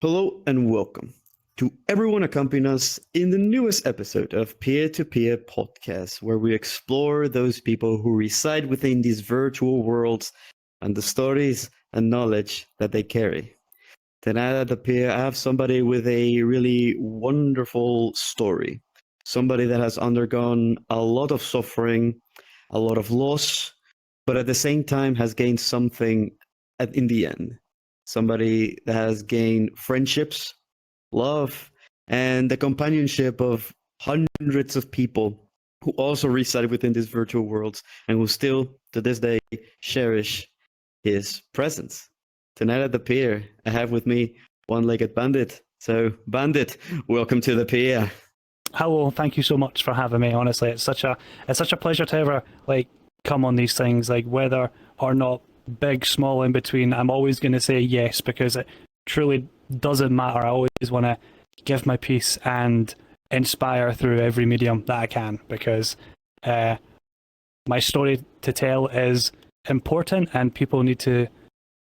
Hello and welcome to everyone accompanying us in the newest episode of Pier-to-Pier Podcast, where we explore those people who reside within these virtual worlds and the stories and knowledge that they carry. Tonight at the Pier, I have somebody with a really wonderful story, somebody that has undergone a lot of suffering, a lot of loss, but at the same time has gained something in the end. Somebody that has gained friendships, love, and the companionship of hundreds of people who also reside within these virtual worlds and who still, to this day, cherish his presence. Tonight at the Pier, I have with me OneLeggedBandit. So, Bandit, welcome to the Pier. Hello, thank you so much for having me. Honestly, it's such a pleasure to ever come on these things, whether or not big, small, in between. I'm always going to say yes because it truly doesn't matter. I always want to give my piece and inspire through every medium that I can because my story to tell is important and people need to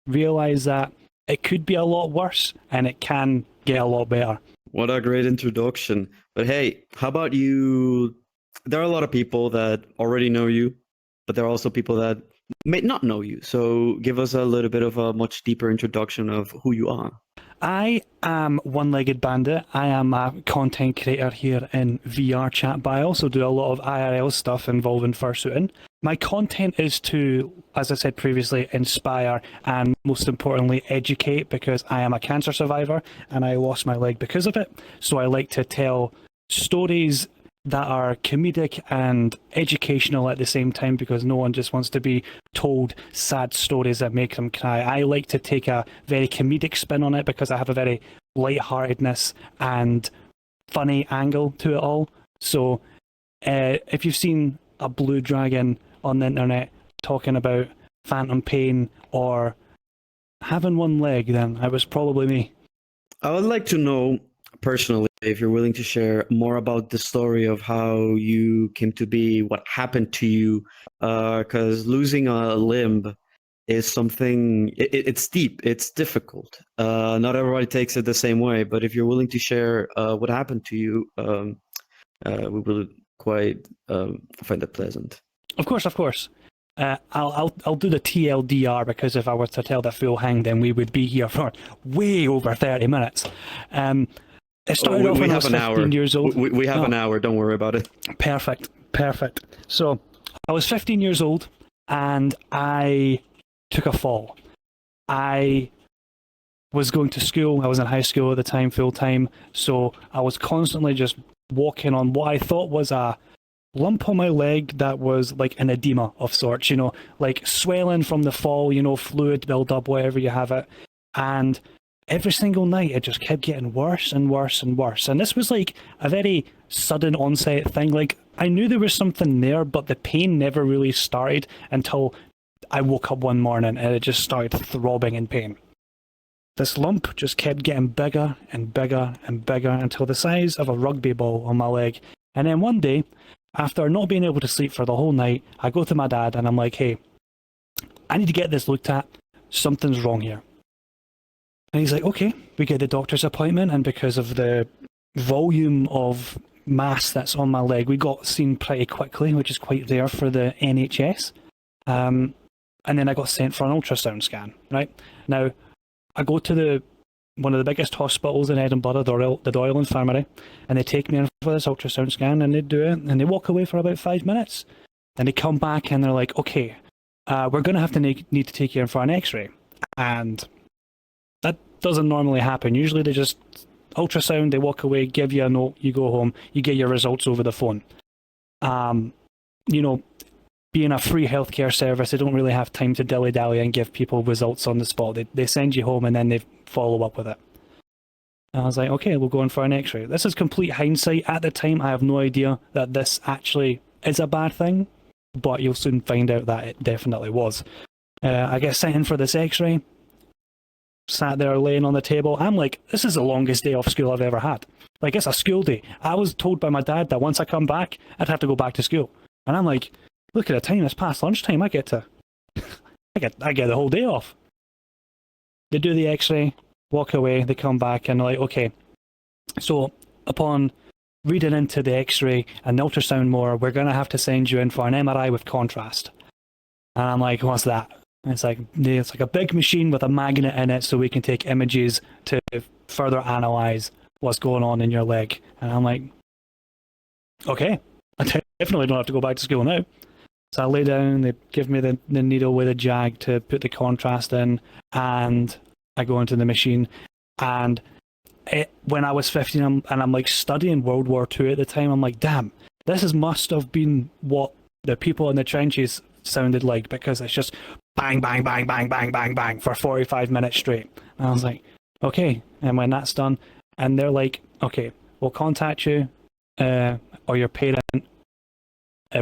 realize that it could be a lot worse and it can get a lot better. What a great introduction. But hey, how about you? There are a lot of people that already know you, but there are also people that may not know you. So give us a little bit of a much deeper introduction of who you are. I am OneLeggedBandit. I am a content creator here in VR chat, but I also do a lot of IRL stuff involving fursuiting. My content is to, as I said previously, inspire and most importantly educate, because I am a cancer survivor and I lost my leg because of it. So I like to tell stories that are comedic and educational at the same time, because no one just wants to be told sad stories that make them cry. I like to take a very comedic spin on it because I have a very lightheartedness and funny angle to it all. So if you've seen a blue dragon on the internet talking about phantom pain or having one leg, then it was probably me. I would like to know personally, if you're willing to share more about the story of how you came to be, what happened to you, because losing a limb is something, it's deep, it's difficult. Not everybody takes it the same way, but if you're willing to share what happened to you, we will quite find it pleasant. Of course. I'll do the TLDR, because if I were to tell the full hang, then we would be here for way over 30 minutes. It started off when I was 15 years old. We have an hour, don't worry about it. Perfect. So I was 15 years old and I took a fall. I was going to school. I was in high school at the time, full time. So I was constantly just walking on what I thought was a lump on my leg that was like an edema of sorts, like swelling from the fall, fluid build up, wherever you have it. And every single night, it just kept getting worse and worse and worse. And this was like a very sudden onset thing. Like, I knew there was something there, but the pain never really started until I woke up one morning and it just started throbbing in pain. This lump just kept getting bigger and bigger and bigger until the size of a rugby ball on my leg. And then one day, after not being able to sleep for the whole night, I go to my dad and I'm like, hey, I need to get this looked at. Something's wrong here. And he's like, okay, we get the doctor's appointment, and because of the volume of mass that's on my leg, we got seen pretty quickly, which is quite rare for the NHS. And then I got sent for an ultrasound scan, right? Now, I go to one of the biggest hospitals in Edinburgh, the Royal Infirmary, and they take me in for this ultrasound scan, and they do it, and they walk away for about 5 minutes. Then they come back and they're like, okay, we're going to have to need to take you in for an x-ray. And that doesn't normally happen. Usually they just ultrasound, they walk away, give you a note, you go home, you get your results over the phone. Being a free healthcare service, they don't really have time to dilly-dally and give people results on the spot. They send you home and then they follow up with it. And I was like, okay, we'll go in for an x-ray. This is complete hindsight. At the time, I have no idea that this actually is a bad thing, but you'll soon find out that it definitely was. I get sent in for this x-ray. Sat there laying on the table. I'm like, this is the longest day off school I've ever had. Like, it's a school day. I was told by my dad that once I come back, I'd have to go back to school. And I'm like, look at the time, it's past lunchtime. I get the whole day off. They do the x-ray. walk away, they come back and they're like, okay, so upon reading into the x-ray and the ultrasound more, we're going to have to send you in for an MRI with contrast. And I'm like, what's that? And it's like a big machine with a magnet in it so we can take images to further analyze what's going on in your leg. And I'm like, okay, I definitely don't have to go back to school now. So I lay down, they give me the needle with a jag to put the contrast in, and I go into the machine. And when I was 15 and I'm like studying World War II at the time, I'm like, damn, this must have been what the people in the trenches sounded like, because it's just bang, bang, bang, bang, bang, bang, bang for 45 minutes straight. And I was like, okay. And when that's done, and they're like, okay, we'll contact you or your parent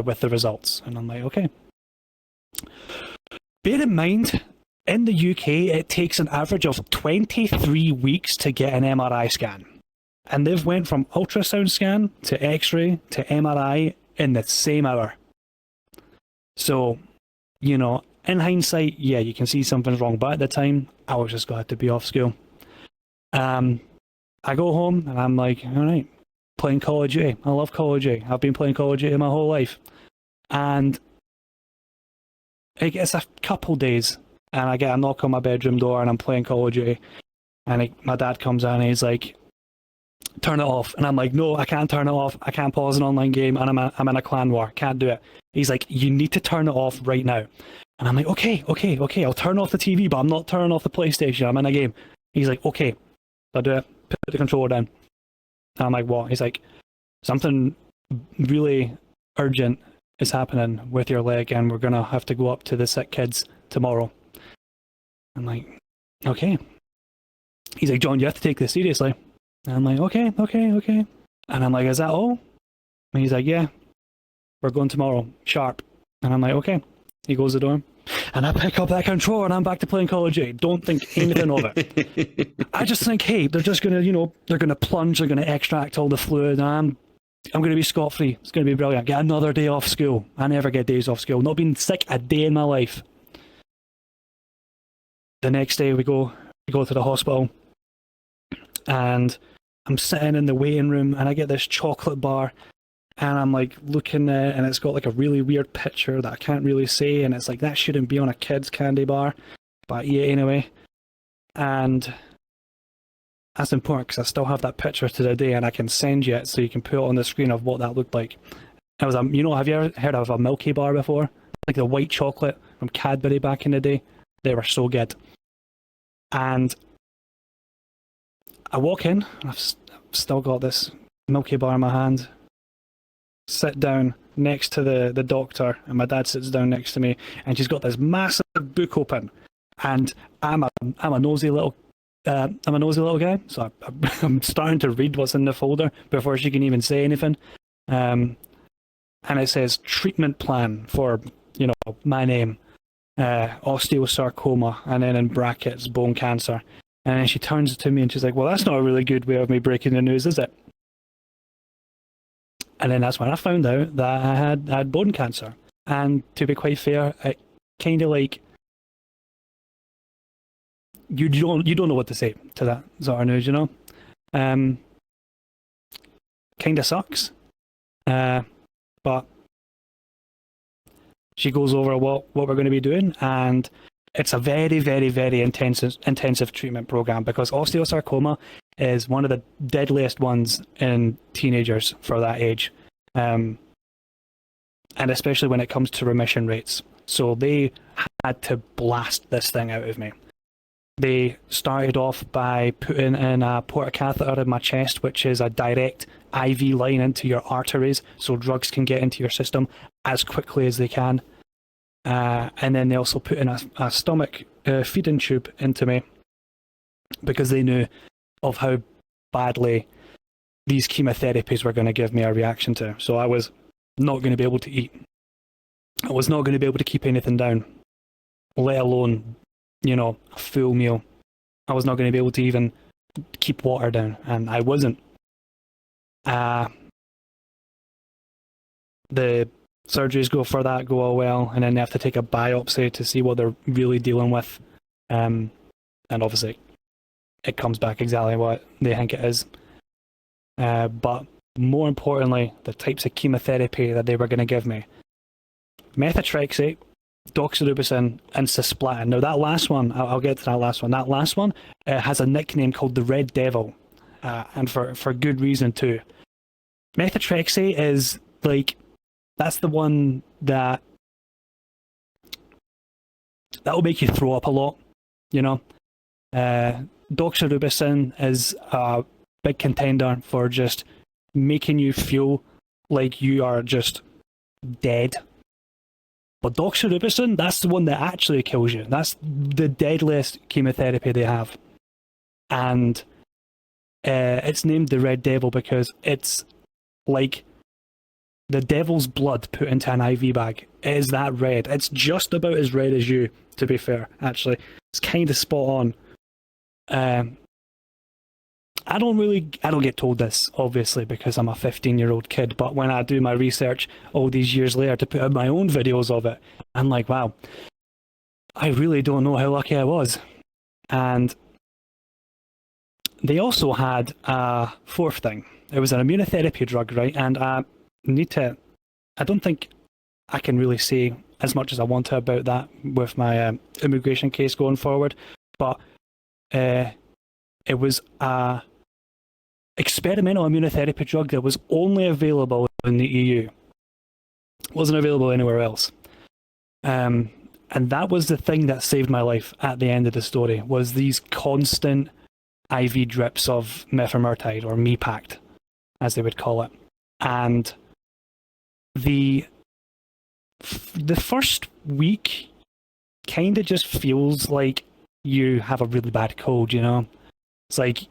with the results. And I'm like, okay. Bear in mind, in the UK, it takes an average of 23 weeks to get an MRI scan. And they've went from ultrasound scan to X-ray to MRI in the same hour. So, you know, in hindsight, yeah, you can see something's wrong. But at the time, I was just glad to be off school. I go home and I'm like, all right, playing Call of Duty. I love Call of Duty. I've been playing Call of Duty my whole life. And it's a couple days and I get a knock on my bedroom door and I'm playing Call of Duty. And my dad comes in and he's like, turn it off. And I'm like, no, I can't turn it off. I can't pause an online game and I'm in a clan war. Can't do it. He's like, you need to turn it off right now. And I'm like, okay, I'll turn off the TV, but I'm not turning off the PlayStation. I'm in a game. He's like, okay, I'll do it. Put the controller down. And I'm like, what? He's like, something really urgent is happening with your leg and we're going to have to go up to the sick kids tomorrow. I'm like, okay. He's like, John, you have to take this seriously. And I'm like, okay. And I'm like, is that all? And he's like, yeah, we're going tomorrow, sharp. And I'm like, okay. He goes the door. And I pick up that controller and I'm back to playing Call of Duty. Don't think anything of it. I just think, hey, they're just going to, they're going to plunge, they're going to extract all the fluid. And I'm going to be scot-free. It's going to be brilliant. Get another day off school. I never get days off school. Not been sick a day in my life. The next day we go to the hospital. And I'm sitting in the waiting room and I get this chocolate bar. And I'm like looking at it and it's got like a really weird picture that I can't really say. And it's like, that shouldn't be on a kid's candy bar. But I eat it anyway. And that's important because I still have that picture to the day and I can send you it so you can put it on the screen of what that looked like. It was have you ever heard of a Milky Bar before? Like the white chocolate from Cadbury back in the day. They were so good. And I walk in, and I've still got this Milky Bar in my hand. Sit down next to the doctor, and my dad sits down next to me, and she's got this massive book open, and I'm a nosy little guy, so I'm starting to read what's in the folder before she can even say anything, and it says treatment plan for my name, osteosarcoma, and then in brackets bone cancer, and then she turns to me and she's like, well, that's not a really good way of me breaking the news, is it? And then that's when I found out that I had bone cancer. And to be quite fair, it kind of like you don't know what to say to that sort of news, kind of sucks. But she goes over what we're going to be doing, and it's a very, very, very intensive treatment program because osteosarcoma is one of the deadliest ones in teenagers for that age, and especially when it comes to remission rates. So they had to blast this thing out of me. They started off by putting in a portocatheter in my chest, which is a direct IV line into your arteries so drugs can get into your system as quickly as they can. And then they also put in a stomach feeding tube into me because they knew of how badly these chemotherapies were going to give me a reaction to. So I was not going to be able to eat. I was not going to be able to keep anything down, let alone, a full meal. I was not going to be able to even keep water down, and I wasn't. The surgeries go all well, and then they have to take a biopsy to see what they're really dealing with. And obviously, it comes back exactly what they think it is. But more importantly, the types of chemotherapy that they were going to give me: methotrexate, doxorubicin, and cisplatin. Now that last one, I'll get to that last one. That last one has a nickname called the Red Devil, and for good reason too. Methotrexate is like, that's the one that will make you throw up a lot, you know. Doxorubicin is a big contender for just making you feel like you are just dead. But doxorubicin, that's the one that actually kills you. That's the deadliest chemotherapy they have. And it's named the Red Devil because it's like the devil's blood put into an IV bag. It is that red. It's just about as red as you, to be fair, actually. It's kind of spot on. I don't get told this, obviously, because I'm a 15-year-old kid, but when I do my research all these years later to put out my own videos of it, I'm like, wow, I really don't know how lucky I was. And they also had a fourth thing. It was an immunotherapy drug, right? And I don't think I can really say as much as I want to about that with my immigration case going forward, but it was a experimental immunotherapy drug that was only available in the EU. It wasn't available anywhere else. And that was the thing that saved my life at the end of the story, was these constant IV drips of mifemertide, or Mepact, as they would call it. And the first week kind of just feels like you have a really bad cold, you know? It's like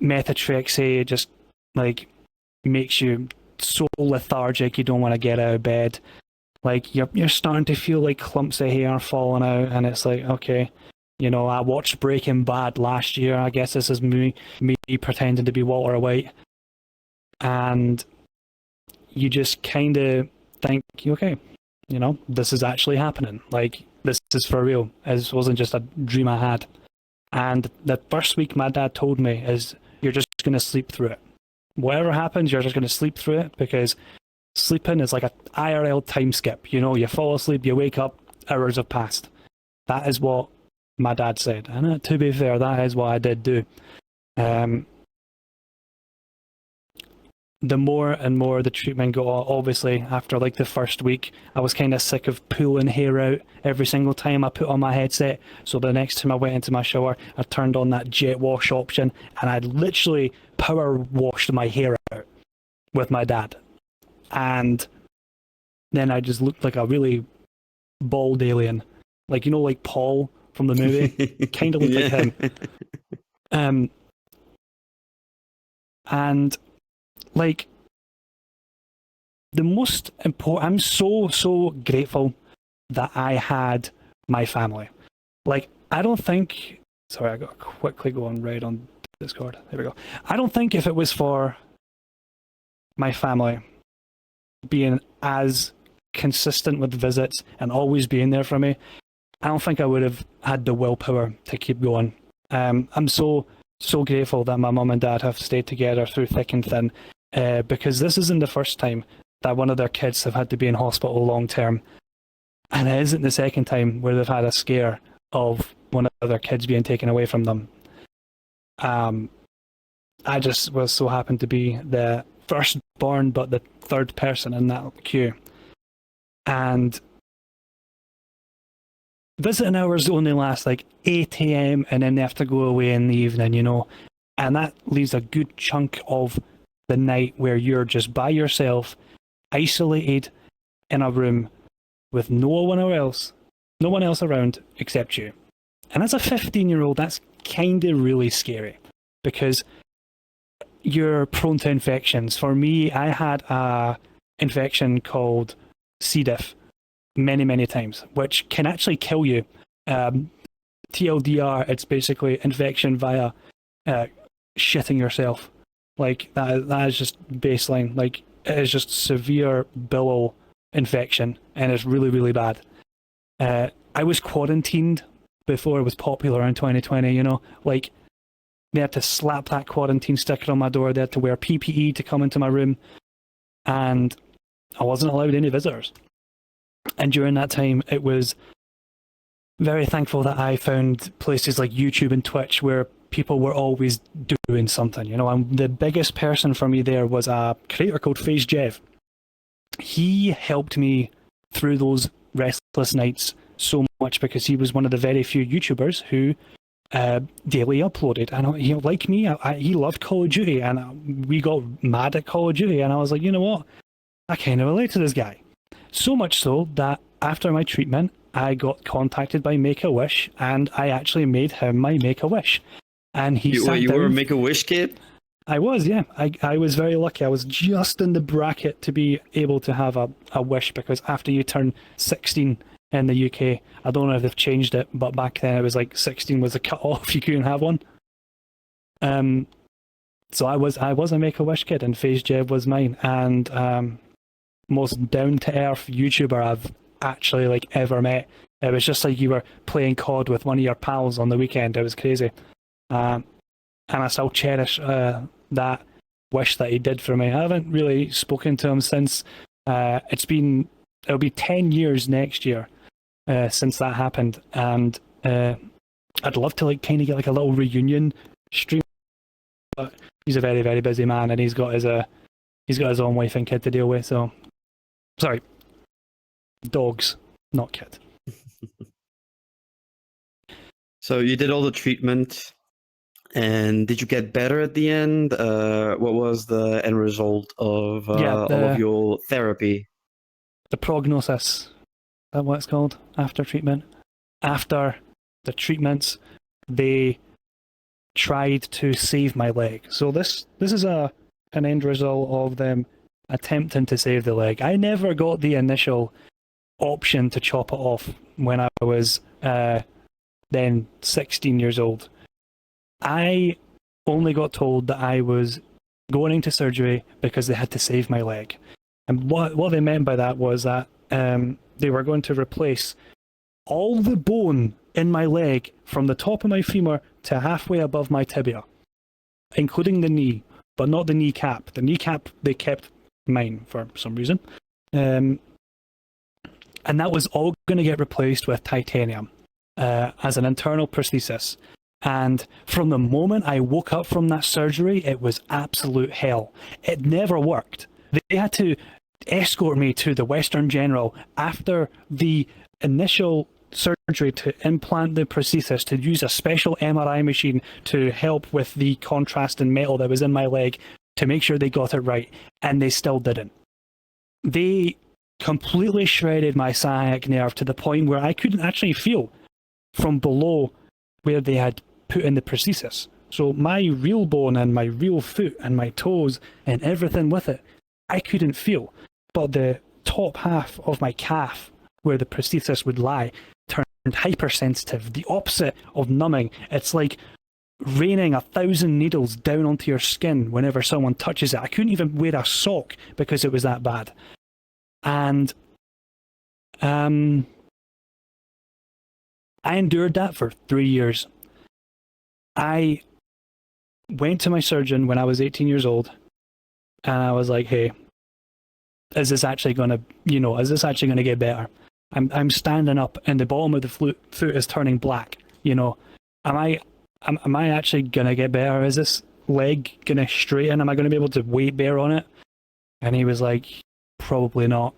methotrexate just like makes you so lethargic you don't want to get out of bed. Like you're starting to feel like clumps of hair falling out, and it's like, okay, you know, I watched Breaking Bad last year. I guess this is me pretending to be Walter White. And you just kind of think, okay, you know, this is actually happening. Like, this is for real. This wasn't just a dream I had. And the first week my dad told me is, you're just going to sleep through it. Whatever happens, you're just going to sleep through it, because sleeping is like a IRL time skip. You know, you fall asleep, you wake up, hours have passed. That is what my dad said. And to be fair, that is what I did do. The more and more the treatment got on, obviously, after like the first week, I was kind of sick of pulling hair out every single time I put on my headset. So the next time I went into my shower, I turned on that jet wash option, and I literally power washed my hair out with my dad. And then I just looked like a really bald alien. Like, you know, like Paul from the movie? Kind of looked like him. And like, the most important, I'm so grateful that I had my family. Like, I don't think, sorry, I got to quickly go on red on Discord. There we go. I don't think if it was for my family being as consistent with visits and always being there for me, I don't think I would have had the willpower to keep going. I'm so grateful that my mum and dad have stayed together through thick and thin, because this isn't the first time that one of their kids have had to be in hospital long term, and it isn't the second time where they've had a scare of one of their kids being taken away from them. I just was so happened to be the firstborn, but the third person in that queue. And visiting hours only last like 8 a.m. and then they have to go away in the evening, you know. And that leaves a good chunk of the night where you're just by yourself, isolated in a room with no one else around except you. And as a 15-year-old, that's kind of really scary, because you're prone to infections. For me, I had a infection called C. diff many times, which can actually kill you. TLDR, it's basically infection via shitting yourself. Like, that is just baseline. Like, it is just severe bowel infection, and it's really bad. I was quarantined before it was popular in 2020, you know. Like, They had to slap that quarantine sticker on my door. They had to wear PPE to come into my room. And I wasn't allowed any visitors. And during that time, it was very thankful that I found places like YouTube and Twitch where people were always doing something. You know, and the biggest person for me there was a creator called FazeJev. He helped me through those restless nights so much because he was one of the very few YouTubers who daily uploaded. And he, like me, he loved Call of Duty, and we got mad at Call of Duty. And I was like, you know what? I kind of relate to this guy. So much so that after my treatment, I got contacted by Make-A-Wish, and I actually made him my Make-A-Wish. And he sat You down. were a Make-A-Wish kid? I was, yeah. I was very lucky. I was just in the bracket to be able to have a wish, because after you turn 16 in the UK, I don't know if they've changed it, but back then it was like 16 was the cut-off. You couldn't have one. So I was a Make-A-Wish kid, and FazeJev was mine. And most down-to-earth YouTuber I've actually like ever met. It was just like you were playing COD with one of your pals on the weekend. It was crazy. And I still cherish that wish that he did for me. I haven't really spoken to him since. It'll be 10 years next year since that happened, and I'd love to like kind of get like a little reunion stream. But he's a very, very busy man, and he's got his own wife and kid to deal with. So, sorry, dogs, not kid. So you did all the treatment. And did you get better at the end? What was the end result of all of your therapy? The prognosis. Is that what it's called? After treatment. After the treatments, they tried to save my leg. So this is an end result of them attempting to save the leg. I never got the initial option to chop it off when I was then 16 years old. I only got told that I was going into surgery because they had to save my leg. And what they meant by that was that they were going to replace all the bone in my leg from the top of my femur to halfway above my tibia, including the knee, but not the kneecap. The kneecap, they kept mine for some reason. And that was all going to get replaced with titanium as an internal prosthesis. And from the moment I woke up from that surgery, it was absolute hell. It never worked. They had to escort me to the Western General after the initial surgery to implant the prosthesis, to use a special MRI machine to help with the contrast in metal that was in my leg to make sure they got it right. And they still didn't. They completely shredded my sciatic nerve to the point where I couldn't actually feel from below where they had put in the prosthesis. So my real bone and my real foot and my toes and everything with it, I couldn't feel. But the top half of my calf, where the prosthesis would lie, turned hypersensitive. The opposite of numbing. It's like raining 1,000 needles down onto your skin whenever someone touches it. I couldn't even wear a sock because it was that bad. And I endured that for 3 years. I went to my surgeon when I was 18 years old, and I was like, hey, is this actually going to get better? I'm standing up and the bottom of the foot is turning black. Am I actually going to get better? Is this leg going to straighten? Am I going to be able to weight bear on it? And he was like, probably not.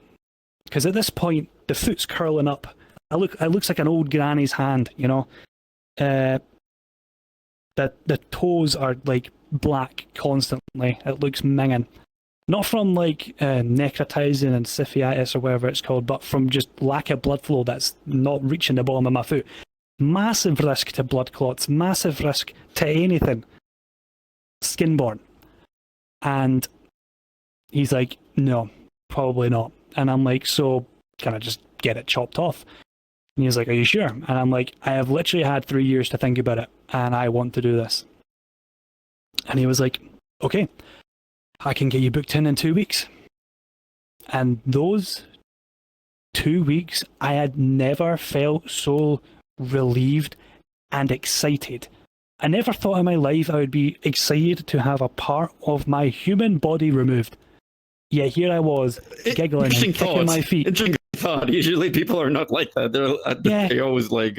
Because at this point, the foot's curling up. It looks like an old granny's hand, The toes are like black constantly. It looks minging. Not from like necrotizing and syphiitis or whatever it's called, but from just lack of blood flow that's not reaching the bottom of my foot. Massive risk to blood clots, massive risk to anything skin-borne. And he's like, no, probably not. And I'm like, so can I just get it chopped off? And he's like, are you sure? And I'm like, I have literally had 3 years to think about it, and I want to do this. And he was like, okay, I can get you booked in 2 weeks. And those 2 weeks, I had never felt so relieved and excited I never thought in my life I would be excited to have a part of my human body removed. Yet here I was, giggling and kicking my feet. Interesting thought. Usually people are not like that. They're always like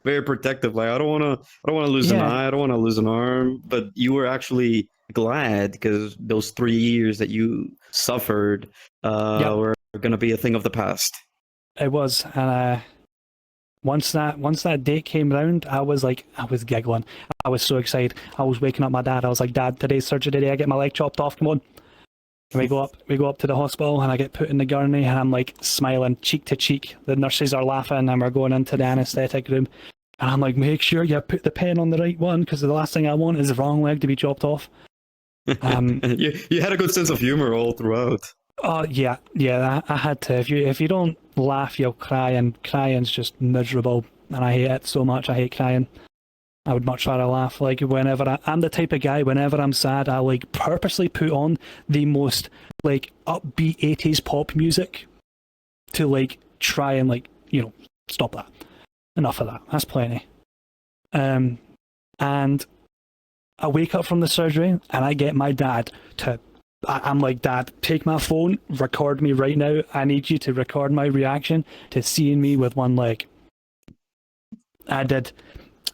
very protective. Like I don't want to lose an eye. I don't want to lose an arm. But you were actually glad because those 3 years that you suffered were going to be a thing of the past. It was, and once that date came round, I was giggling. I was so excited. I was waking up my dad. I was like, Dad, today's surgery day. I get my leg chopped off. Come on. And we go up to the hospital, and I get put in the gurney, and I'm like smiling cheek to cheek. The nurses are laughing, and we're going into the anaesthetic room, and I'm like, make sure you put the pen on the right one, because the last thing I want is the wrong leg to be chopped off. You had a good sense of humor all throughout. Oh yeah, I had to. If you don't laugh, you'll cry, and crying's just miserable, and I hate it so much. I hate crying. I would much rather laugh. Like whenever I'm the type of guy, whenever I'm sad, I like purposely put on the most like upbeat 80s pop music to like try and like, stop that. Enough of that. That's plenty. And I wake up from the surgery and I get my dad to, I'm like, Dad, take my phone, record me right now. I need you to record my reaction to seeing me with one leg. I did.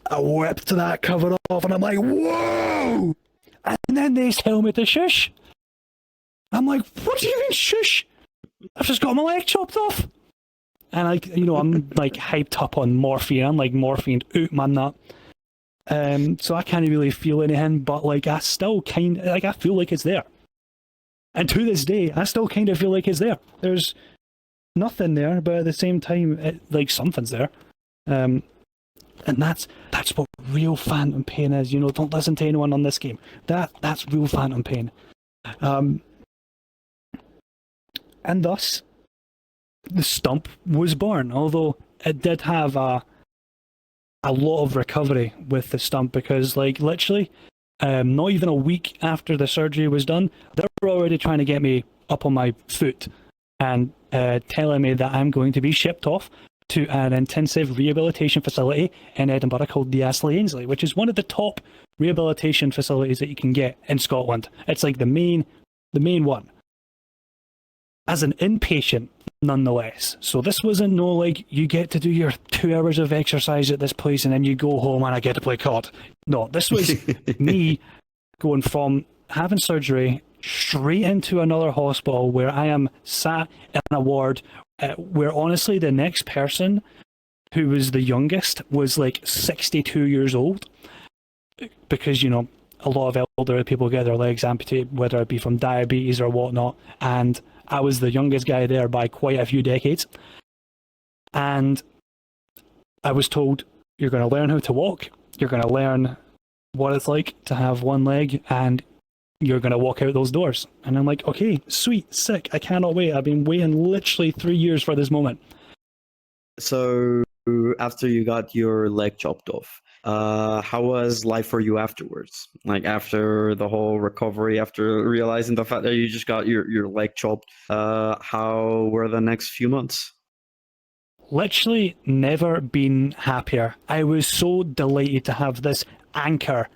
I whipped that cover off and I'm like, whoa! And then they tell me to shush. I'm like, what do you mean shush? I've just got my leg chopped off. And I'm like hyped up on morphine. I'm like morphine out my nut. So I can't really feel anything, but like I still I feel like it's there. And to this day, I still kind of feel like it's there. There's nothing there, but at the same time, something's there. And that's what real phantom pain is. Don't listen to anyone on this game. That's real phantom pain. And thus, the stump was born. Although it did have a lot of recovery with the stump, because literally, not even a week after the surgery was done, they were already trying to get me up on my foot and telling me that I'm going to be shipped off to an intensive rehabilitation facility in Edinburgh called the Astley Ainsley, which is one of the top rehabilitation facilities that you can get in Scotland. It's like the main one. As an inpatient, nonetheless. So this wasn't like you get to do your 2 hours of exercise at this place and then you go home and I get to play COD. No, this was me going from having surgery straight into another hospital where I am sat in a ward where honestly the next person, who was the youngest, was like 62 years old, because a lot of elderly people get their legs amputated, whether it be from diabetes or whatnot, and I was the youngest guy there by quite a few decades. And I was told, you're going to learn how to walk, you're going to learn what it's like to have one leg, and you're going to walk out those doors. And I'm like, okay, sweet, sick, I cannot wait. I've been waiting literally 3 years for this moment. So after you got your leg chopped off, how was life for you afterwards? Like after the whole recovery, after realizing the fact that you just got your leg chopped, how were the next few months? Literally never been happier. I was so delighted to have this anchor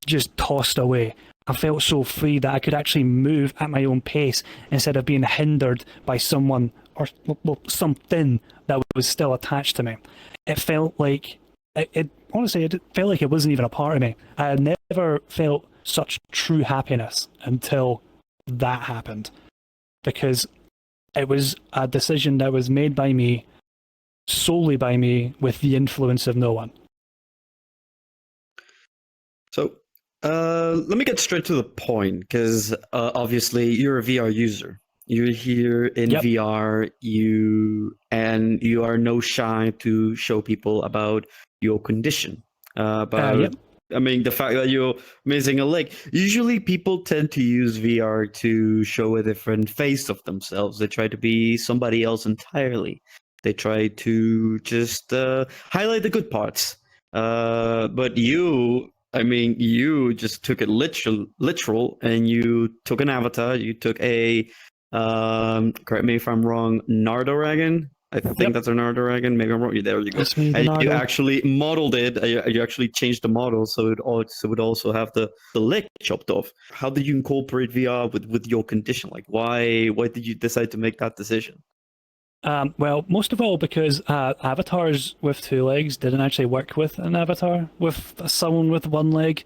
just tossed away. I felt so free that I could actually move at my own pace instead of being hindered by someone or something that was still attached to me. It felt like, honestly, it felt like it wasn't even a part of me. I had never felt such true happiness until that happened, because it was a decision that was made by me, solely by me, with the influence of no one. So, let me get straight to the point, because obviously you're a VR user. You're here in VR, you are no shy to show people about your condition. I mean, the fact that you're missing a leg. Usually people tend to use VR to show a different face of themselves. They try to be somebody else entirely. They try to just highlight the good parts. But you just took it literal, and you took an avatar. You took a, correct me if I'm wrong, Nardoragon, I think Yep. that's an art dragon. Maybe I'm wrong. There you go. That's me, And you Bernardo. actually modeled it. You actually changed the model so it would also have the leg chopped off. How did you incorporate VR with your condition? Like, why did you decide to make that decision? Well, most of all because avatars with two legs didn't actually work with an avatar with someone with one leg.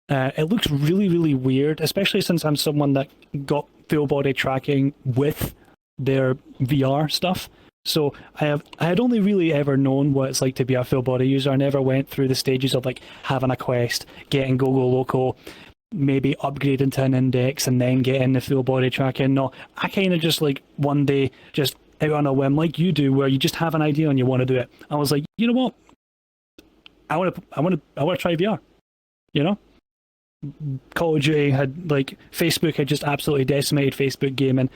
It looks really, really weird, especially since I'm someone that got full body tracking with their VR stuff. So I had only really ever known what it's like to be a full body user. I never went through the stages of like having a Quest, getting Gogo Loco, maybe upgrading to an Index, and then getting the full body tracking. No, I kind of just like one day just out on a whim, like you do, where you just have an idea and you want to do it. I was like, you know what? I want to try VR. You know, Call of Duty had like Facebook had just absolutely decimated Facebook gaming.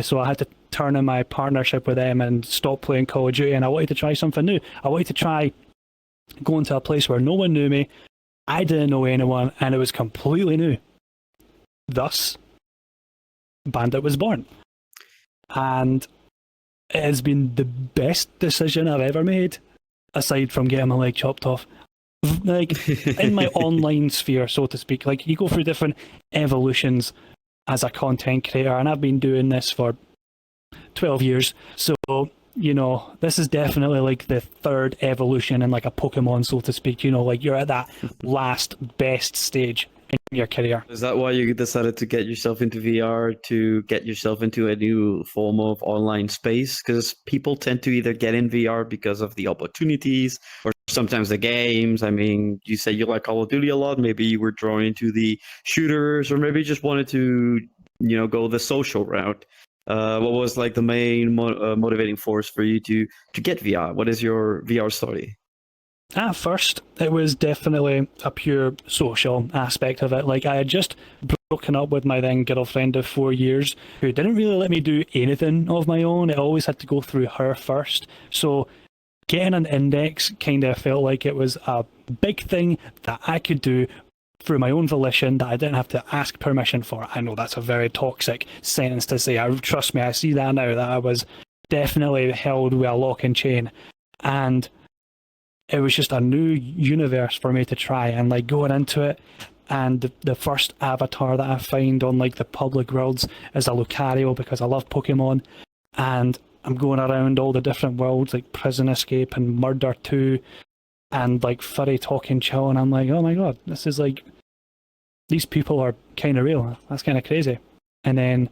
So I had to turn in my partnership with them and stop playing Call of Duty, and I wanted to try something new. I wanted to try going to a place where no one knew me, I didn't know anyone, and it was completely new. Thus, Bandit was born. And it has been the best decision I've ever made, aside from getting my leg chopped off. Like, in my online sphere, so to speak, like, you go through different evolutions as a content creator, and I've been doing this for 12 years, so you know, this is definitely like the third evolution in like a Pokemon, so to speak. You know, like you're at that last best stage in your career. Is that why you decided to get yourself into VR, to get yourself into a new form of online space? Because people tend to either get in VR because of the opportunities or sometimes the games. I mean, you say you like Call of Duty a lot. Maybe you were drawn into the shooters, or maybe you just wanted to, you know, go the social route. What was like the main motivating force for you to get VR? What is your VR story? At first, it was definitely a pure social aspect of it. Like, I had just broken up with my then girlfriend of 4 years, who didn't really let me do anything of my own. It always had to go through her first. So getting an Index kind of felt like it was a big thing that I could do through my own volition, that I didn't have to ask permission for. I know that's a very toxic sentence to say. Trust me, I see that now, that I was definitely held with a lock and chain. And it was just a new universe for me to try, and like going into it, and the first avatar that I find on like the public worlds is a Lucario, because I love Pokemon, and I'm going around all the different worlds like Prison Escape and Murder 2 and like Furry Talking Chill, and I'm like, oh my god, this is like, these people are kind of real. That's kind of crazy. And then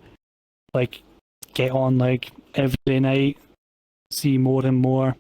like get on like every night, see more and more.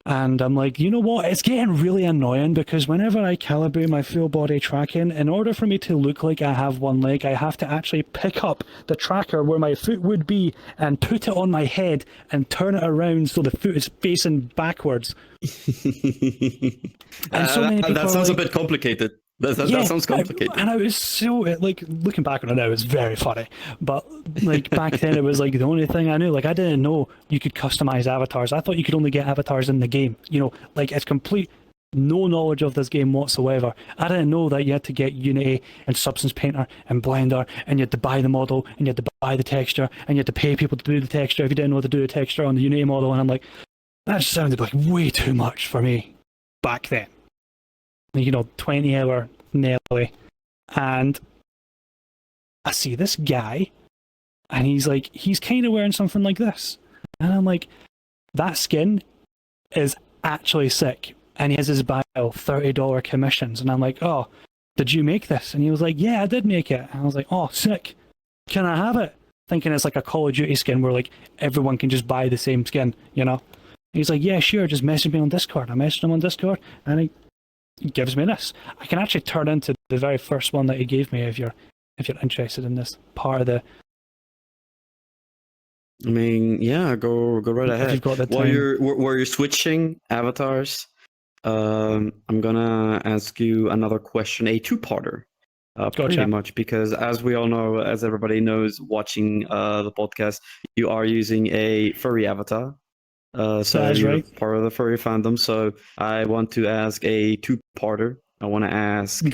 And I'm like, you know what? It's getting really annoying, because whenever I calibrate my full body tracking, in order for me to look like I have one leg, I have to actually pick up the tracker where my foot would be and put it on my head and turn it around so the foot is facing backwards. And so many people that sounds like, a bit complicated. That sounds complicated. And I was so, like, looking back on it now, it's very funny. But, like, back then it was, like, the only thing I knew. Like, I didn't know you could customize avatars. I thought you could only get avatars in the game. You know, like, it's complete no knowledge of this game whatsoever. I didn't know that you had to get Unity and Substance Painter and Blender, and you had to buy the model, and you had to buy the texture, and you had to pay people to do the texture if you didn't know how to do the texture on the Unity model. And I'm like, that sounded like way too much for me back then. You know, 20-hour nearly. And I see this guy, and he's kind of wearing something like this. And I'm like, that skin is actually sick. And he has his bio, $30 commissions. And I'm like, oh, did you make this? And he was like, yeah, I did make it. And I was like, oh, sick. Can I have it? Thinking it's like a Call of Duty skin where like everyone can just buy the same skin, you know? He's like, yeah, sure, just message me on Discord. I messaged him on Discord, and he gives me this. I can actually turn into the very first one that he gave me if you're interested in this part of the. I mean, yeah, go right ahead. You've got the while time. you're switching avatars, I'm gonna ask you another question, a two-parter, pretty much, because as we all know, as everybody knows, watching the podcast, you are using a furry avatar. So you're right. part of the furry fandom. So I want to ask a two-parter. I want to ask,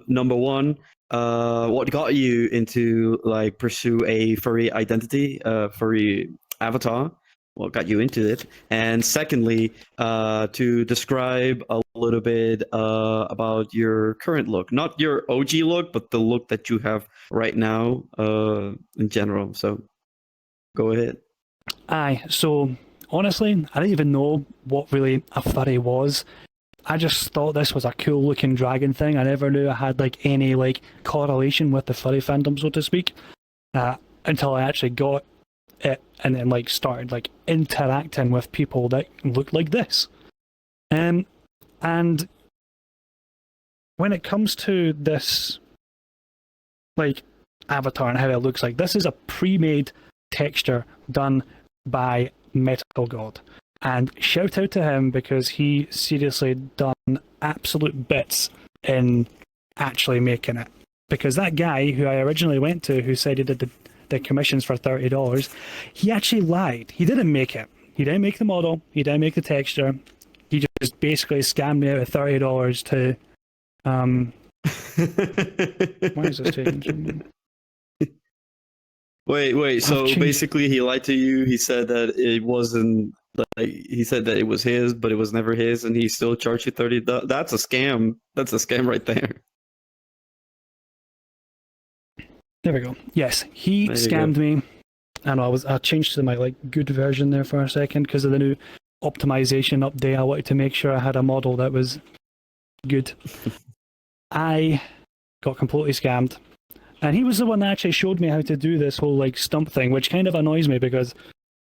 number one, what got you into like pursue a furry identity, furry avatar? got you into it, and secondly, to describe a little bit about your current look, not your OG look, but the look that you have right now in general. So go ahead. Aye, so honestly, I didn't even know what really a furry was. I just thought this was a cool looking dragon thing. I never knew I had like any like correlation with the furry fandom, so to speak, until I actually got it and then like started like interacting with people that looked like this. And when it comes to this like avatar and how it looks like, this is a pre-made texture done by Metal God. And shout out to him because he seriously done absolute bits in actually making it. Because that guy who I originally went to, who said he did the commissions for $30, he actually lied. He didn't make it. He didn't make the model. He didn't make the texture. He just basically scammed me out of $30 to. Why is this taking? Wait. So basically, he lied to you. He said that it wasn't. Like, he said that it was his, but it was never his, and he still charged you $30. That's a scam. That's a scam right there. There we go. Yes, he scammed me. I know I changed to my like good version there for a second because of the new optimization update. I wanted to make sure I had a model that was good. I got completely scammed. And he was the one that actually showed me how to do this whole like stump thing, which kind of annoys me because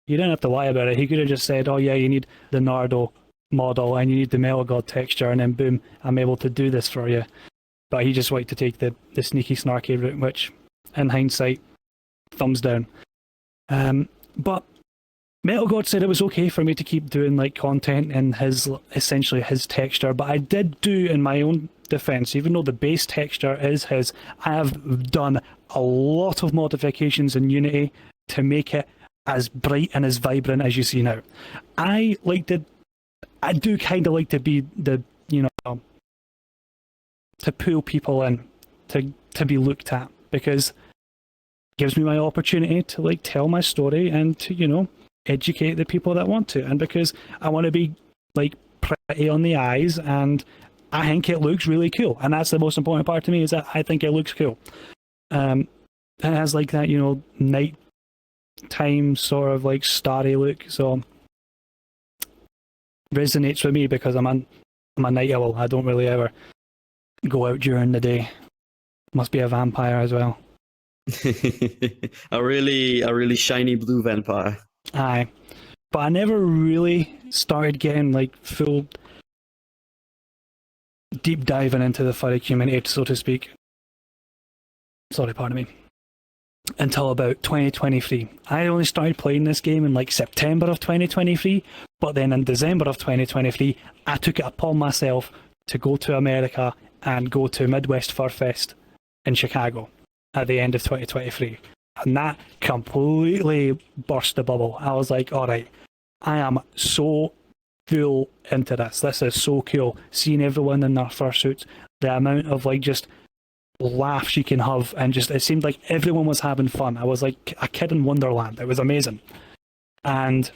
you didn't have to lie about it. He could have just said, oh yeah, you need the Nardo model and you need the Metal God texture, and then boom, I'm able to do this for you. But he just wanted to take the sneaky, snarky route, which in hindsight, thumbs down. But Metal God said it was okay for me to keep doing like content in essentially his texture, but I did do, in my own defense, even though the base texture is his, I have done a lot of modifications in Unity to make it as bright and as vibrant as you see now. I do kind of like to be the, to pull people in, to be looked at, because it gives me my opportunity to like tell my story and to, educate the people that want to. And because I want to be like pretty on the eyes, and I think it looks really cool. And that's the most important part to me, is that I think it looks cool. It has like that, night time sort of like starry look, so resonates with me because I'm a night owl. I don't really ever go out during the day. Must be a vampire as well. a really shiny blue vampire. Aye, but I never really started getting like full deep diving into the furry community, so to speak. Sorry, pardon me. Until about 2023. I only started playing this game in like September of 2023, but then in December of 2023, I took it upon myself to go to America and go to Midwest Fur Fest in Chicago at the end of 2023. And that completely burst the bubble. I was like, all right, I am so full into this. This is so cool. Seeing everyone in their fursuits, the amount of like just laughs you can have, and just it seemed like everyone was having fun. I was like a kid in Wonderland. It was amazing. And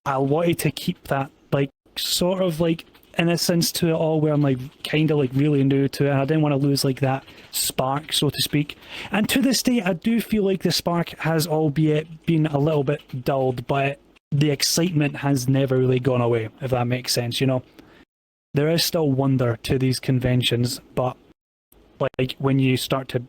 I wanted to keep that like sort of like innocence to it all, where I'm like kind of like really new to it, and I didn't want to lose like that spark, so to speak. And to this day, I do feel like the spark has albeit been a little bit dulled, but the excitement has never really gone away, if that makes sense. There is still wonder to these conventions, but like when you start to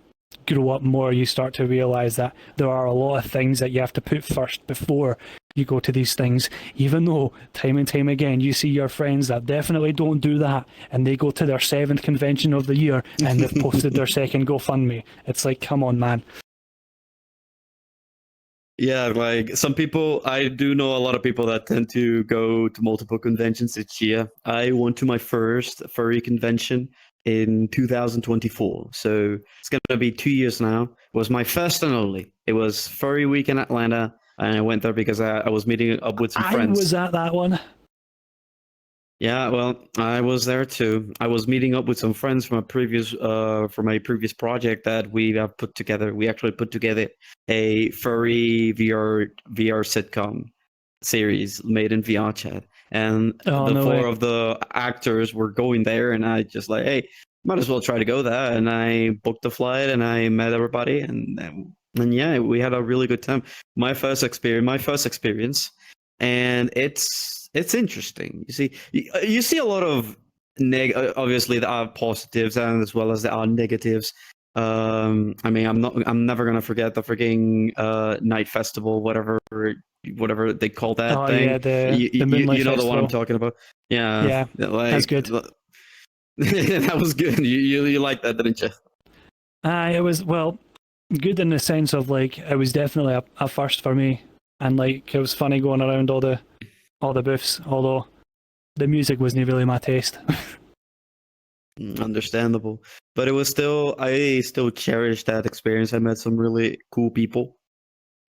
grow up more, you start to realize that there are a lot of things that you have to put first before you go to these things, even though time and time again you see your friends that definitely don't do that, and they go to their 7th convention of the year and they've posted their second GoFundMe. It's like, come on, man. Yeah, like some people, I do know a lot of people that tend to go to multiple conventions each year. I went to my first furry convention in 2024, so it's gonna be 2 years now. It was my first and only. It was Furry Week in Atlanta, and I went there because I was meeting up with some friends. I was at that one. Yeah, well, I was there too. I was meeting up with some friends from a previous project that we have put together. We actually put together a furry VR sitcom series made in VR chat, and Oh, the no four way. of the actors were going there, and I just like, hey, might as well try to go there, and I booked the flight, and I met everybody, and yeah, we had a really good time. My first experience, and it's interesting. You see a lot of obviously there are positives and as well as there are negatives. I mean, I'm never gonna forget the freaking night festival, whatever they call that Oh yeah, thing. the Moonlight You know the one I'm Festival. talking about. Yeah, Yeah, that's like good. that was good. You like that, didn't you? It was, well, good in the sense of like it was definitely a first for me, and like it was funny going around all the booths. Although the music wasn't really my taste. Understandable, but it was still I still cherish that experience. I met some really cool people.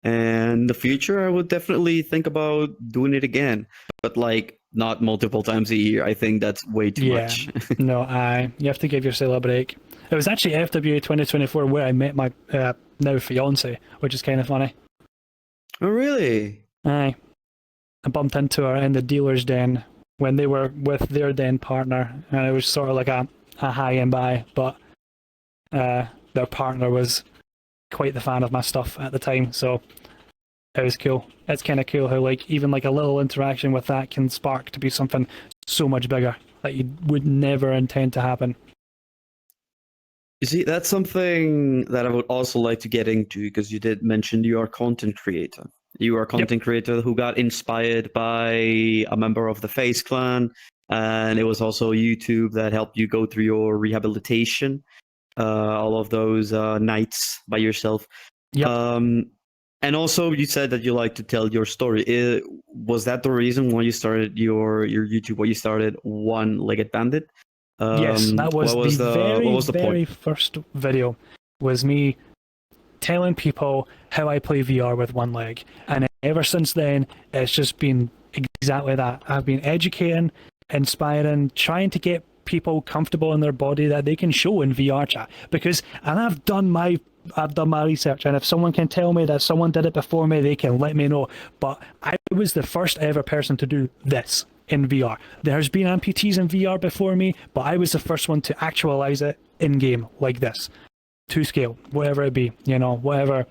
And in the future, I would definitely think about doing it again, but like not multiple times a year. I think that's way too Yeah, much. no, you have to give yourself a break. It was actually FWA 2024 where I met my now fiance, which is kind of funny. Oh, really? Aye, I bumped into her in the dealer's den when they were with their then partner, and it was sort of like a high and by, but their partner was quite the fan of my stuff at the time, so it was cool. It's kind of cool how like even like a little interaction with that can spark to be something so much bigger that you would never intend to happen. You see, that's something that I would also like to get into because you did mention you are a content creator. You are a Yep. content creator who got inspired by a member of the Face Clan, and it was also YouTube that helped you go through your rehabilitation, all of those nights by yourself. Yep. Um, and also, you said that you like to tell your story. Was that the reason why you started your YouTube? Why you started One-Legged Bandit? Yes, that was the What very, was the point? very first video. Was me telling people how I play VR with one leg, and ever since then, it's just been exactly that. I've been educating, inspiring, trying to get people comfortable in their body that they can show in VR chat. And I've done my research, and if someone can tell me that someone did it before me, they can let me know. But I was the first ever person to do this in VR. There's been amputees in VR before me, but I was the first one to actualize it in game like this, to scale, whatever it be, whatever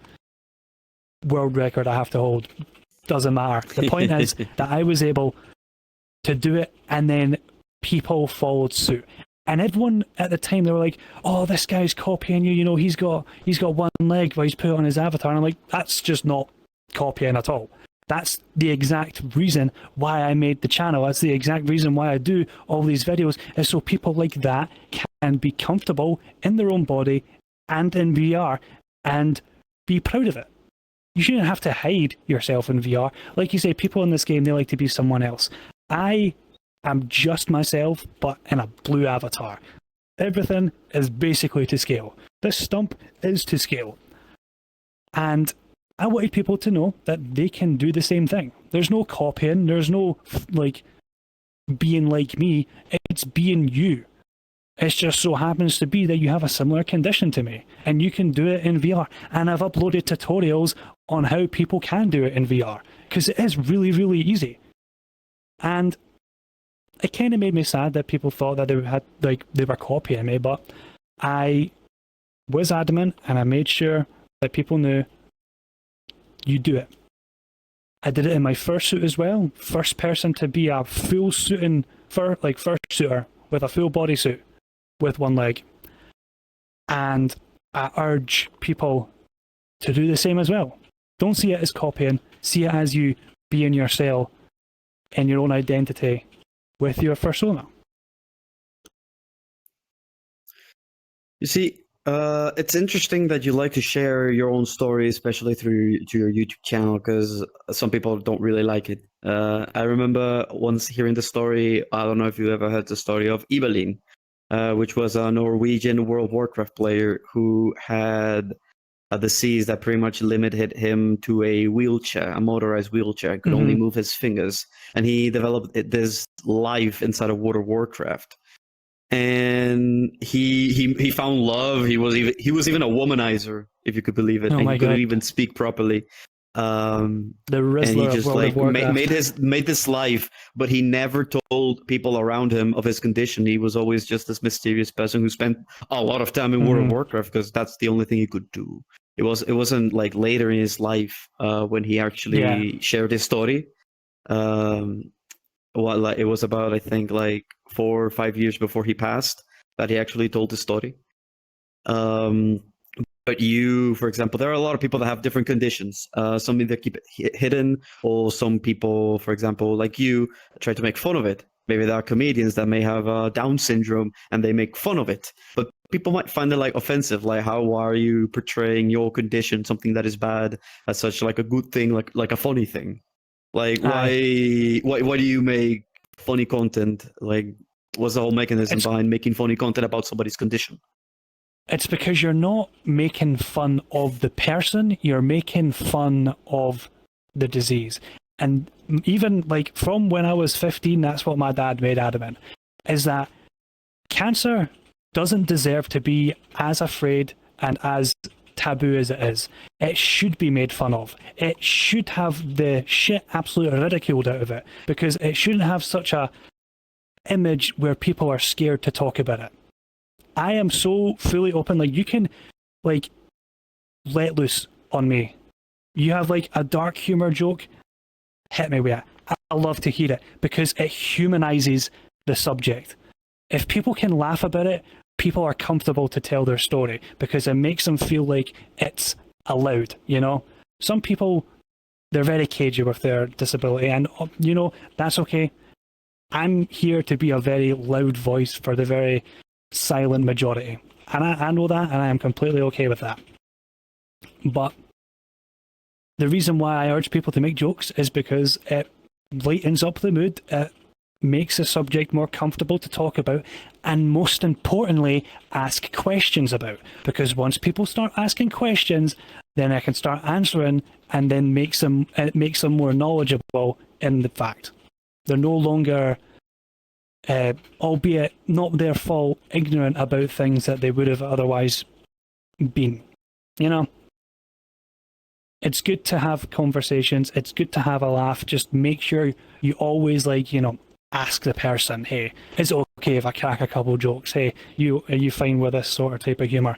world record I have to hold, doesn't matter. The point is that I was able to do it, and then people followed suit. And everyone at the time, they were like, "Oh, this guy's copying you. He's got one leg, but he's put it on his avatar." And I'm like, "That's just not copying at all. That's the exact reason why I made the channel. That's the exact reason why I do all these videos, is so people like that can be comfortable in their own body and in VR and be proud of it. You shouldn't have to hide yourself in VR. Like you say, people in this game, they like to be someone else. I am just myself, but in a blue avatar. Everything is basically to scale. This stump is to scale. And I wanted people to know that they can do the same thing. There's no copying, there's no like being like me, it's being you. It just so happens to be that you have a similar condition to me, and you can do it in VR. And I've uploaded tutorials on how people can do it in VR, because it is really, really easy. And it kind of made me sad that people thought that they were copying me, but I was adamant, and I made sure that people knew you do it. I did it in my fursuit as well. First person to be a full suiting fursuiter with a full bodysuit with one leg. And I urge people to do the same as well. Don't see it as copying. See it as you being yourself in your own identity with your persona. You see, it's interesting that you like to share your own story, especially through to your YouTube channel, because some people don't really like it. I remember once hearing the story. I don't know if you ever heard the story of Ibelin, which was a Norwegian World of Warcraft player who had a disease that pretty much limited him to a wheelchair, a motorized wheelchair. Could only move his fingers, and he developed this life inside of World of Warcraft. And he found love. He was even a womanizer, if you could believe it. Oh and my he couldn't God. even speak properly. The And he Rizzler of just World of Warcraft. made this life, but he never told people around him of his condition. He was always just this mysterious person who spent a lot of time in World of Warcraft because that's the only thing he could do. It wasn't like later in his life when he actually shared his story. It was about, I think, like 4 or 5 years before he passed that he actually told his story. But you, for example, there are a lot of people that have different conditions. Some either keep it hidden, or some people, for example, like you, try to make fun of it. Maybe there are comedians that may have Down syndrome and they make fun of it. But people might find it like offensive. Like, how are you portraying your condition, something that is bad, as such like a good thing, like a funny thing? Like, why do you make funny content? Like, what's the whole mechanism behind making funny content about somebody's condition? It's because you're not making fun of the person, you're making fun of the disease. And even like from when I was 15, that's what my dad made adamant, is that cancer doesn't deserve to be as afraid and as taboo as it is. It should be made fun of. It should have the shit absolutely ridiculed out of it, because it shouldn't have such a image where people are scared to talk about it. I am so fully open. Like, you can like let loose on me. You have like a dark humor joke, hit me with it. I love to hear it because it humanizes the subject. If people can laugh about it, people are comfortable to tell their story because it makes them feel like it's allowed, you know? Some people, they're very cagey with their disability, and, you know, that's okay. I'm here to be a very loud voice for the very silent majority. And I know that, and I am completely okay with that. But the reason why I urge people to make jokes is because it lightens up the mood, it makes the subject more comfortable to talk about, and most importantly, ask questions about. Because once people start asking questions, then I can start answering, and then it makes them more knowledgeable in the fact. They're no longer, albeit not their fault, ignorant about things that they would have otherwise been. You know? It's good to have conversations. It's good to have a laugh. Just make sure you always, like, you know, ask the person, hey, is it okay if I crack a couple jokes? Hey, are you fine with this sort of type of humour?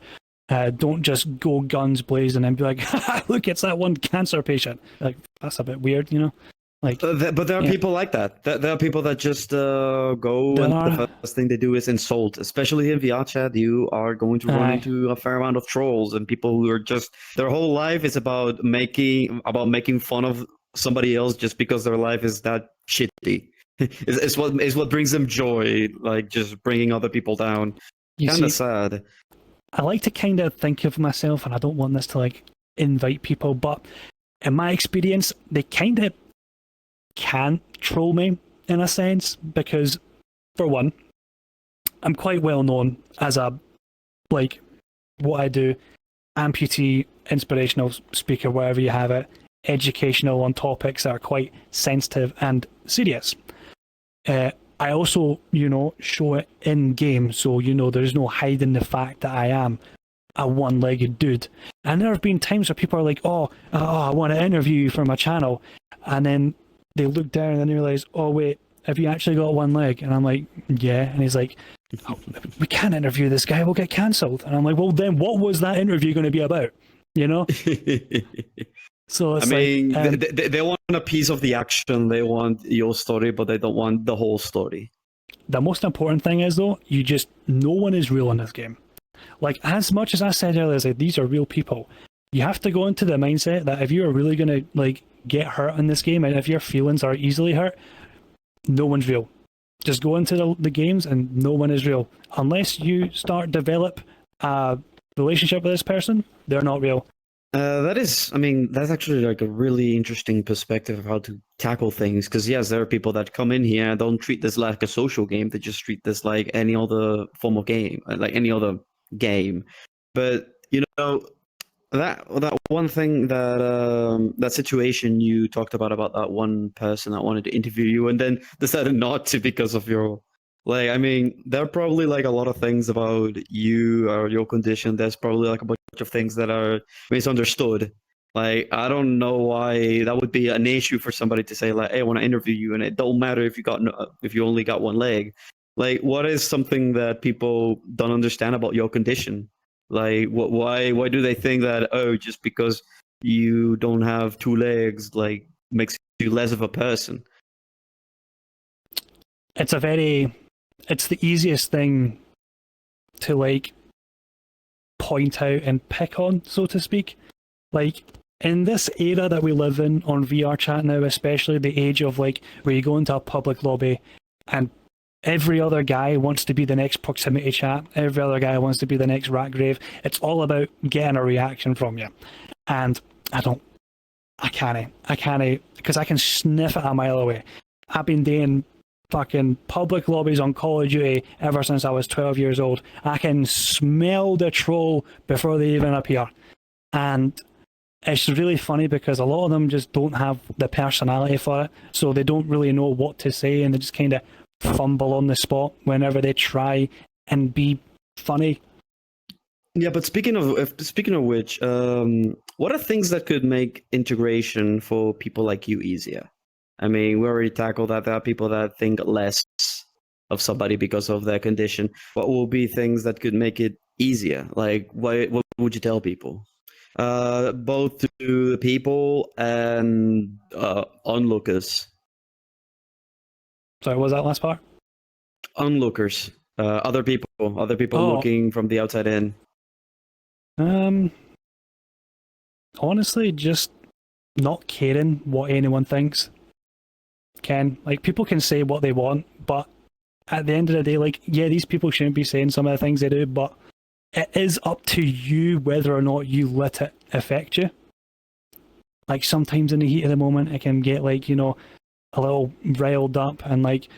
Don't just go guns blazing and be like, look, it's that one cancer patient. Like, that's a bit weird, you know? Like, but there are people like that. There are people that just go and the first thing they do is insult. Especially in VR chat, you are going to run into a fair amount of trolls and people who are just, their whole life is about making fun of somebody else just because their life is that shitty. It's what brings them joy, like just bringing other people down. Kind of sad. I like to kind of think of myself, and I don't want this to like invite people, but in my experience, they kind of can troll me in a sense, because for one, I'm quite well known as a, like, what I do, amputee, inspirational speaker, wherever you have it, educational on topics that are quite sensitive and serious. I also, you know, show it in game, so, you know, there's no hiding the fact that I am a one-legged dude. And there have been times where people are like, oh, I want to interview you for my channel, and then they look down and then realize, oh wait, have you actually got one leg? And I'm like, yeah. And he's like, oh, we can't interview this guy, we'll get cancelled. And I'm like, well then what was that interview going to be about? You know? So it's they want a piece of the action, they want your story, but they don't want the whole story. The most important thing is, though, no one is real in this game. Like, as much as I said earlier, like, these are real people, you have to go into the mindset that if you're really going to, like, get hurt in this game, and if your feelings are easily hurt, no one's real. Just go into the games and no one is real. Unless you develop a relationship with this person, they're not real. That's actually like a really interesting perspective of how to tackle things. Because yes, there are people that come in here and don't treat this like a social game. They just treat this like any other form of game, like any other game. But, you know, that one thing that situation you talked about that one person that wanted to interview you and then decided not to because of your like, I mean, there are probably like a lot of things about you or your condition. There's probably like a bunch of things that are misunderstood. Like, I don't know why that would be an issue for somebody to say like, "Hey, I want to interview you," and it don't matter if you got if you only got one leg. Like, what is something that people don't understand about your condition? Like, why do they think that, oh, just because you don't have two legs, like, makes you less of a person? It's the easiest thing to like point out and pick on, so to speak. Like, in this era that we live in on VR chat now, especially the age of like where you go into a public lobby and every other guy wants to be the next proximity chat, every other guy wants to be the next rat grave. It's all about getting a reaction from you. And I can't, because I can sniff it a mile away. I've been doing fucking public lobbies on Call of Duty ever since I was 12 years old. I can smell the troll before they even appear. And it's really funny because a lot of them just don't have the personality for it, so they don't really know what to say, and they just kind of fumble on the spot whenever they try and be funny. Yeah, but speaking of which, what are things that could make integration for people like you easier? I mean, we already tackled that. There are people that think less of somebody because of their condition. What will be things that could make it easier? Like, what would you tell people? Both to the people and onlookers. Sorry, what was that last part? Onlookers, other people Oh. looking from the outside in. Honestly, just not caring what anyone thinks. Like, people can say what they want, but at the end of the day, like, yeah, these people shouldn't be saying some of the things they do, but it is up to you whether or not you let it affect you. Like, sometimes in the heat of the moment, it can get, like, you know, a little riled up, and like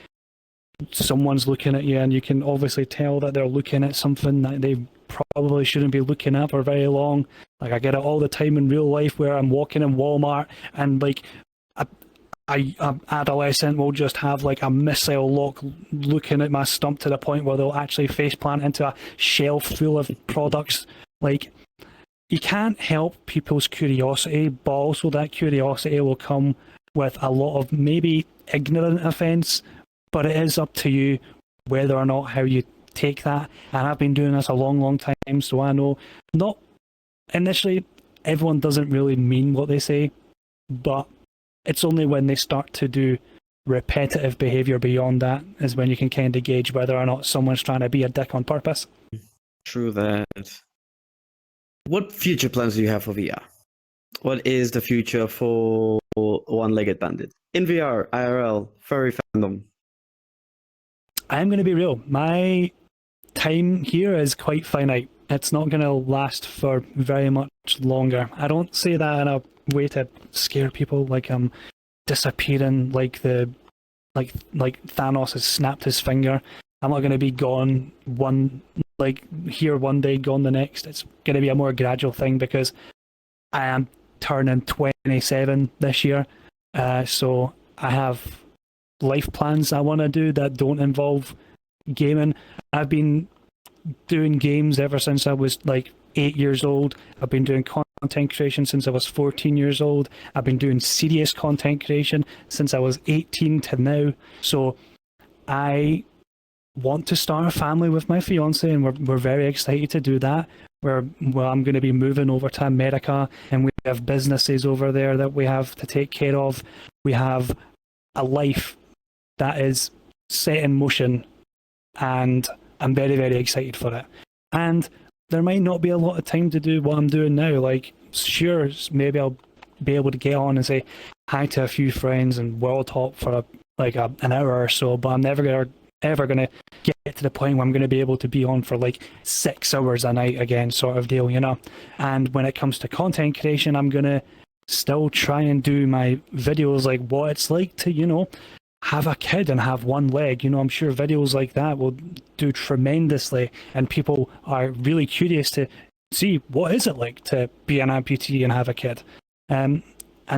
someone's looking at you, and you can obviously tell that they're looking at something that they probably shouldn't be looking at for very long. Like, I get it all the time in real life where I'm walking in Walmart and like an adolescent will just have like a missile lock looking at my stump to the point where they'll actually faceplant into a shelf full of products. Like, you can't help people's curiosity, but also that curiosity will come with a lot of maybe ignorant offence, but it is up to you whether or not how you take that. And I've been doing this a long, long time, so I know not initially everyone doesn't really mean what they say, but it's only when they start to do repetitive behaviour beyond that is when you can kind of gauge whether or not someone's trying to be a dick on purpose. True that. What future plans do you have for VR? What is the future for OneLeggedBandit? In VR, IRL, furry fandom. I'm going to be real. My time here is quite finite. It's not going to last for very much longer. I don't say that in a way to scare people, like I'm disappearing like Thanos has snapped his finger. I'm not going to be gone here one day, gone the next. It's going to be a more gradual thing because I am turning 27 this year. So I have life plans I want to do that don't involve gaming. I've been doing games ever since I was like 8 years old. I've been doing content creation since I was 14 years old. I've been doing serious content creation since I was 18 to now. So I want to start a family with my fiance, and we're very excited to do that. I'm going to be moving over to America, and we have businesses over there that we have to take care of. We have a life that is set in motion, and I'm very, very excited for it. And there might not be a lot of time to do what I'm doing now. Like, sure, maybe I'll be able to get on and say hi to a few friends and world hop for an hour or so, but I'm never ever going to get to the point where I'm going to be able to be on for like 6 hours a night again, sort of deal, you know. And when it comes to content creation, I'm going to still try and do my videos like what it's like to, you know, have a kid and have one leg. You know, I'm sure videos like that will do tremendously, and people are really curious to see what is it like to be an amputee and have a kid. And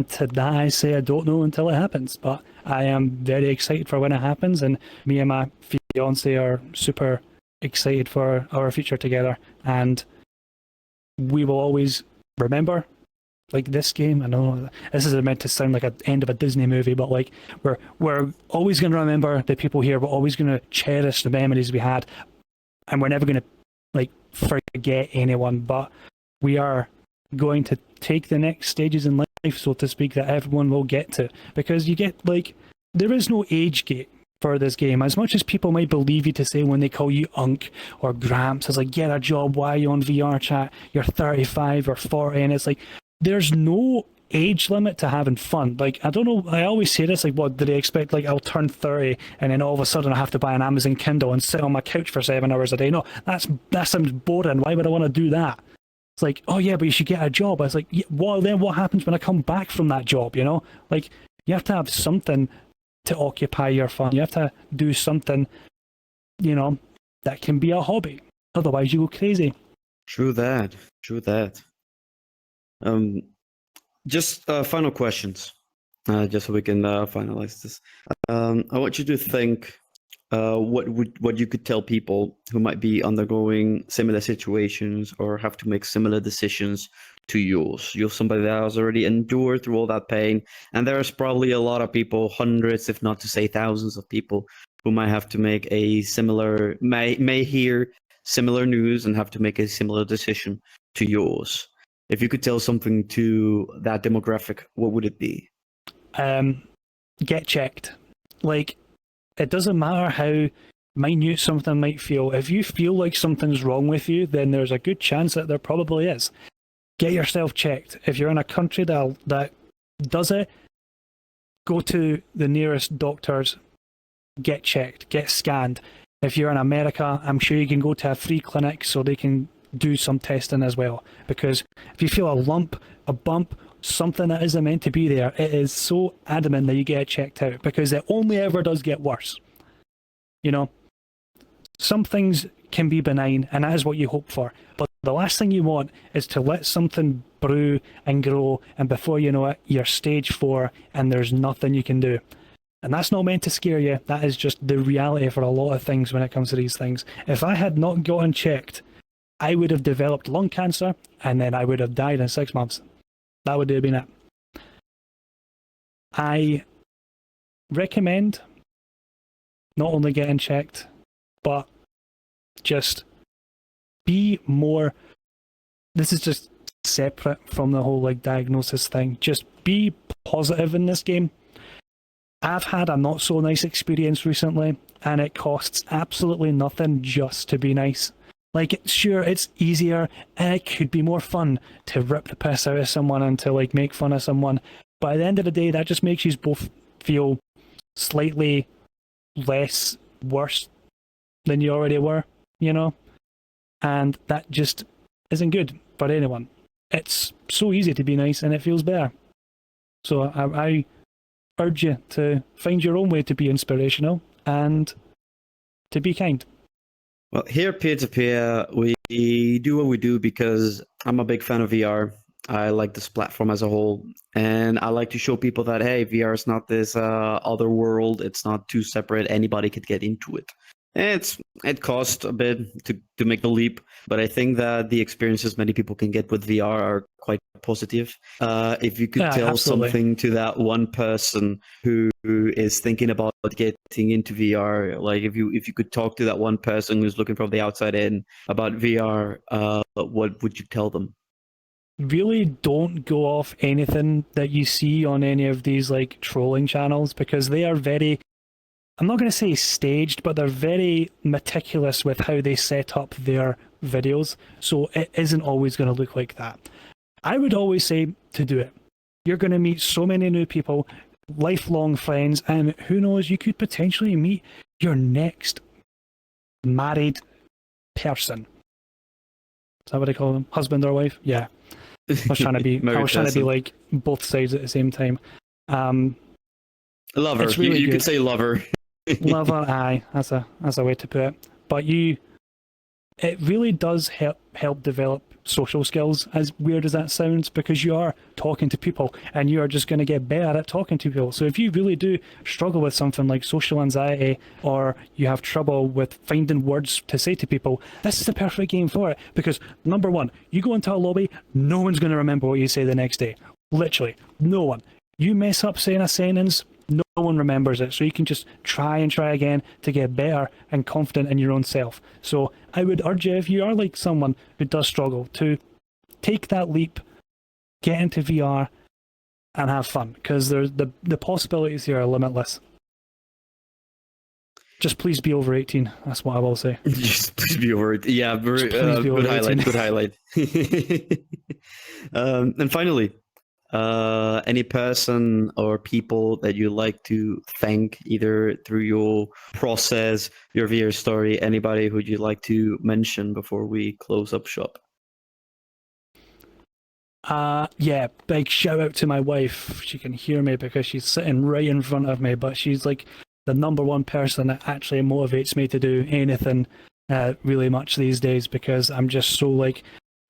to that I say I don't know until it happens, but I am very excited for when it happens, and me and my fiance are super excited for our future together, and we will always remember like this game. I know this is meant to sound like an end of a Disney movie, but like we're always going to remember the people here. We're always going to cherish the memories we had, and we're never going to like forget anyone. But we are going to take the next stages in life, so to speak, that everyone will get to, because you get like there is no age gate for this game. As much as people might believe you to say when they call you Unk or Gramps, it's like, get a job, why are you on VR chat, you're 35 or 40, and it's like there's no age limit to having fun. Like, I don't know, I always say this, like, what do they expect? Like, I'll turn 30 and then all of a sudden I have to buy an Amazon Kindle and sit on my couch for 7 hours a day. No, that sounds boring. Why would I want to do that? It's like, oh yeah, but you should get a job. I was like, yeah, well, then what happens when I come back from that job, you know? Like, you have to have something to occupy your fun. You have to do something, you know, that can be a hobby. Otherwise you go crazy. True that. Just final questions, just so we can finalize this. I want you to think what you could tell people who might be undergoing similar situations or have to make similar decisions to yours. You're somebody that has already endured through all that pain, and there's probably a lot of people, hundreds, if not to say thousands of people, who might have to make a similar, may hear similar news and have to make a similar decision to yours. If you could tell something to that demographic, what would it be? Get checked. Like, it doesn't matter how minute something might feel. If you feel like something's wrong with you, then there's a good chance that there probably is. Get yourself checked. If you're in a country that does it, go to the nearest doctors, get checked, get scanned. If you're in America, I'm sure you can go to a free clinic so they can do some testing as well, because if you feel a lump, a bump, something that isn't meant to be there, it is so adamant that you get it checked out, because it only ever does get worse. You know, some things can be benign, and that is what you hope for, but the last thing you want is to let something brew and grow, and before you know it, you're stage 4 and there's nothing you can do. And that's not meant to scare you. That is just the reality for a lot of things when it comes to these things. If I had not gotten checked, I would have developed lung cancer, and then I would have died in 6 months. That would have been it. I recommend not only getting checked, but just be more... This is just separate from the whole like diagnosis thing. Just be positive in this game. I've had a not so nice experience recently, and it costs absolutely nothing just to be nice. Like, sure, it's easier and it could be more fun to rip the piss out of someone and to like make fun of someone, but at the end of the day, that just makes you both feel slightly less worse than you already were, you know? And that just isn't good for anyone. It's so easy to be nice and it feels better. So I urge you to find your own way to be inspirational and to be kind. Well, here at Pier-to-Pier, we do what we do because I'm a big fan of VR. I like this platform as a whole, and I like to show people that, hey, VR is not this other world. It's not too separate. Anybody could get into it. And it costs a bit to make the leap, but I think that the experiences many people can get with VR are quite positive. If you could tell absolutely. something to that one person who is thinking about getting into VR, like if you could talk to that one person who's looking from the outside in about VR, what would you tell them? Really don't go off anything that you see on any of these like trolling channels, because they are very, I'm not going to say staged, but they're very meticulous with how they set up their videos. So it isn't always going to look like that. I would always say to do it. You're going to meet so many new people, lifelong friends, and who knows, you could potentially meet your next married person. Is that what they call them? Husband or wife? Yeah. I was trying to be like both sides at the same time. Lover. Really you could say lover. Lover, aye. That's a way to put it. But it really does help develop social skills, as weird as that sounds, because you are talking to people and you are just going to get better at talking to people. So if you really do struggle with something like social anxiety, or you have trouble with finding words to say to people, this is the perfect game for it. Because number one, you go into a lobby, no one's going to remember what you say the next day. Literally, no one. You mess up saying a sentence, no one remembers it. So you can just try and try again to get better and confident in your own self. So I would urge you, if you are like someone who does struggle, to take that leap, get into VR and have fun, because the possibilities here are limitless. Just please be over 18. That's what I will say. Just please be over it. Yeah, very, good highlight. Good highlight. And finally, any person or people that you like to thank, either through your process, your VR story, anybody who you like to mention before we close up shop? Yeah, big shout out to my wife. She can hear me because she's sitting right in front of me, but she's like the number one person that actually motivates me to do anything really much these days, because I'm just so like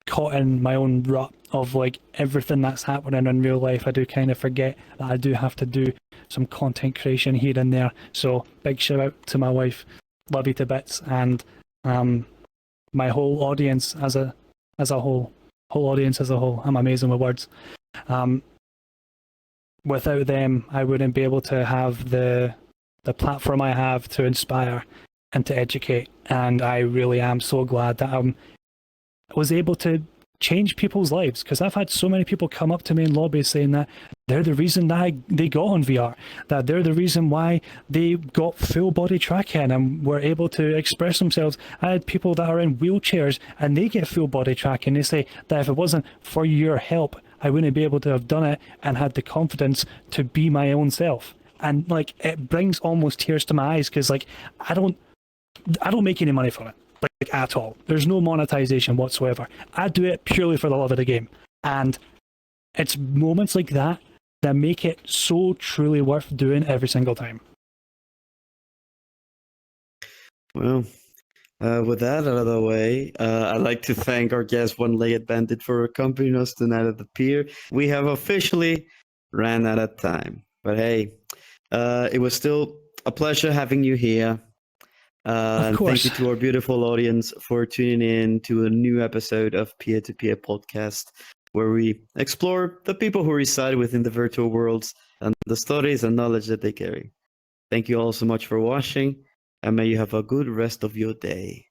caught in my own rut of like everything that's happening in real life. I do kind of forget that I do have to do some content creation here and there. So big shout out to my wife, love you to bits, and my whole audience as a whole audience as a whole. I'm amazing with words. Without them, I wouldn't be able to have the platform I have to inspire and to educate. And I really am so glad that I was able to change people's lives, because I've had so many people come up to me in lobbies saying that they're the reason that they got on VR, that they're the reason why they got full body tracking and were able to express themselves. I had people that are in wheelchairs and they get full body tracking. They say that if it wasn't for your help, I wouldn't be able to have done it and had the confidence to be my own self. And like, it brings almost tears to my eyes, because like I don't make any money from it. Like at all. There's no monetization whatsoever. I do it purely for the love of the game. And it's moments like that that make it so truly worth doing every single time. Well, with that out of the way, I'd like to thank our guest, OneLeggedBandit, for accompanying us tonight at the pier. We have officially ran out of time. But hey, it was still a pleasure having you here. And thank you to our beautiful audience for tuning in to a new episode of Pier-to-Pier Podcast, where we explore the people who reside within the virtual worlds and the stories and knowledge that they carry. Thank you all so much for watching, and may you have a good rest of your day.